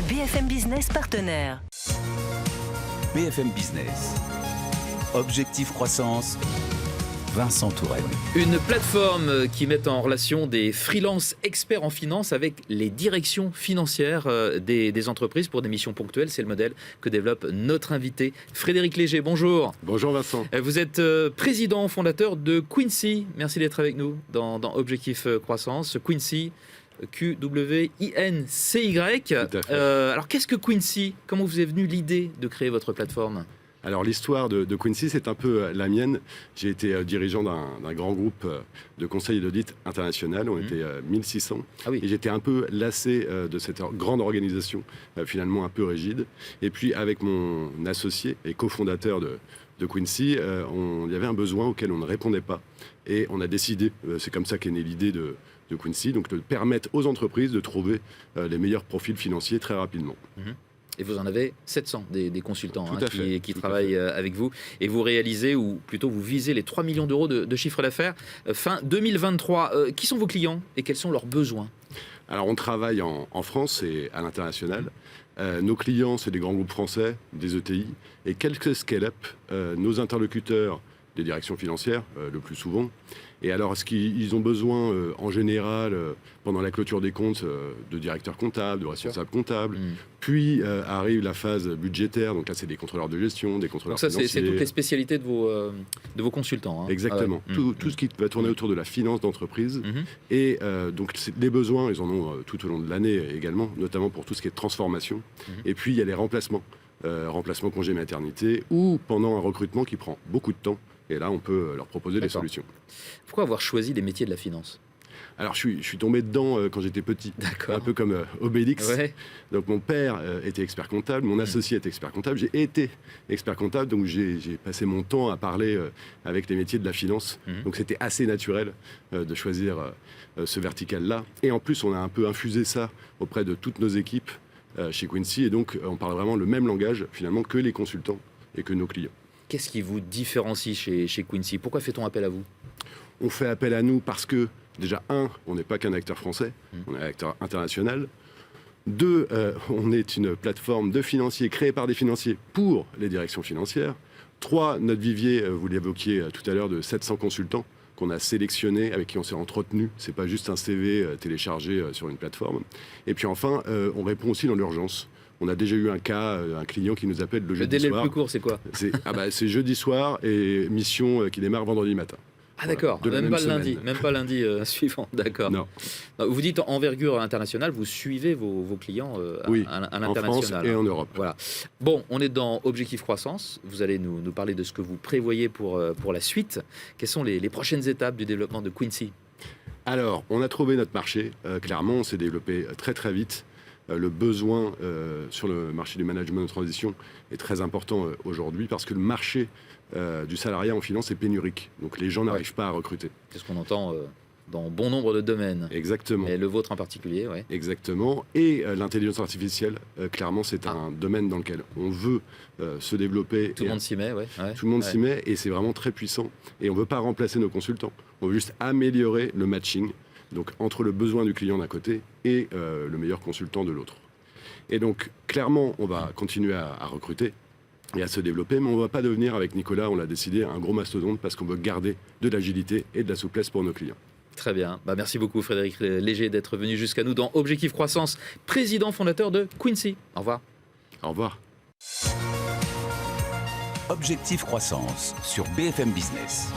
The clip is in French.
BFM Business partenaire. BFM Business. Objectif croissance. Vincent Touraine. Une plateforme qui met en relation des freelances experts en finance avec les directions financières des entreprises pour des missions ponctuelles. C'est le modèle que développe notre invité Frédéric Léger. Bonjour. Bonjour Vincent. Vous êtes président fondateur de Quincy. Merci d'être avec nous dans Objectif Croissance. Quincy, Q-W-I-N-C-Y. Alors qu'est-ce que Quincy? Comment vous est venue l'idée de créer votre plateforme? Alors l'histoire de Quincy, c'est un peu la mienne. J'ai été dirigeant d'un grand groupe de conseil et d'audit international. On était 1600. Ah oui. Et j'étais un peu lassé de cette grande organisation, finalement un peu rigide. Et puis avec mon associé et cofondateur de Quincy, il y avait un besoin auquel on ne répondait pas. Et on a décidé, c'est comme ça qu'est née l'idée de Quincy, donc de permettre aux entreprises de trouver les meilleurs profils financiers très rapidement. Et vous en avez 700 des consultants qui Tout travaillent avec vous. Et vous réalisez, ou plutôt vous visez les 3 millions d'euros de chiffre d'affaires fin 2023. Qui sont vos clients et quels sont leurs besoins? Alors on travaille en France et à l'international. Nos clients, c'est des grands groupes français, des ETI et quelques scale-up. Nos interlocuteurs, des directions financières, le plus souvent. Et alors, ce qu'ils ont besoin, en général, pendant la clôture des comptes, de directeurs comptables, de responsables comptables. Puis arrive la phase budgétaire. Donc là, c'est des contrôleurs de gestion, des contrôleurs financiers. C'est toutes les spécialités de vos consultants. Exactement. Tout ce qui va tourner autour de la finance d'entreprise. Et donc, les besoins, ils en ont tout au long de l'année également, notamment pour tout ce qui est transformation. Et puis, il y a les remplacements. Remplacement congé maternité ou pendant un recrutement qui prend beaucoup de temps. Et là, on peut leur proposer des solutions. Pourquoi avoir choisi les métiers de la finance? Alors, je suis tombé dedans quand j'étais petit, un peu comme Obélix. Ouais. Donc, mon père était expert comptable, mon associé était expert comptable, j'ai été expert comptable, donc j'ai passé mon temps à parler avec les métiers de la finance. Donc, c'était assez naturel de choisir ce vertical-là. Et en plus, on a un peu infusé ça auprès de toutes nos équipes chez Quincy, et donc on parle vraiment le même langage, finalement, que les consultants et que nos clients. Qu'est-ce qui vous différencie chez Quincy? Pourquoi fait-on appel à vous? On fait appel à nous parce que, déjà, on n'est pas qu'un acteur français, on est un acteur international. 2, on est une plateforme de financiers créée par des financiers pour les directions financières. 3, notre vivier, vous l'évoquiez tout à l'heure, de 700 consultants qu'on a sélectionnés, avec qui on s'est entretenu. C'est pas juste un CV téléchargé sur une plateforme. Et puis enfin, on répond aussi dans l'urgence. On a déjà eu un cas, un client qui nous appelle le jeudi soir. Le délai le plus court, c'est quoi? C'est jeudi soir et mission qui démarre vendredi matin. Ah d'accord, même pas lundi suivant, d'accord. Non. Vous dites envergure internationale, vous suivez vos clients à l'international. En France et en Europe. Voilà. Bon, on est dans Objectif Croissance, vous allez nous parler de ce que vous prévoyez pour la suite. Quelles sont les prochaines étapes du développement de Quincy? Alors, on a trouvé notre marché, clairement, on s'est développé très très vite. Le besoin sur le marché du management de transition est très important aujourd'hui parce que le marché du salariat en finance est pénurique. Donc les gens n'arrivent pas à recruter. C'est ce qu'on entend dans bon nombre de domaines. Exactement. Et le vôtre en particulier, oui. Exactement. Et l'intelligence artificielle, clairement, c'est un domaine dans lequel on veut se développer. Tout le monde s'y met, oui. Tout le monde s'y met et c'est vraiment très puissant. Et on ne veut pas remplacer nos consultants. On veut juste améliorer le matching. Donc entre le besoin du client d'un côté et le meilleur consultant de l'autre. Et donc clairement, on va continuer à recruter et à se développer, mais on ne va pas devenir, avec Nicolas, on l'a décidé, un gros mastodonte parce qu'on veut garder de l'agilité et de la souplesse pour nos clients. Très bien. Merci beaucoup Frédéric Léger d'être venu jusqu'à nous dans Objectif Croissance, président fondateur de Quincy. Au revoir. Au revoir. Objectif Croissance sur BFM Business.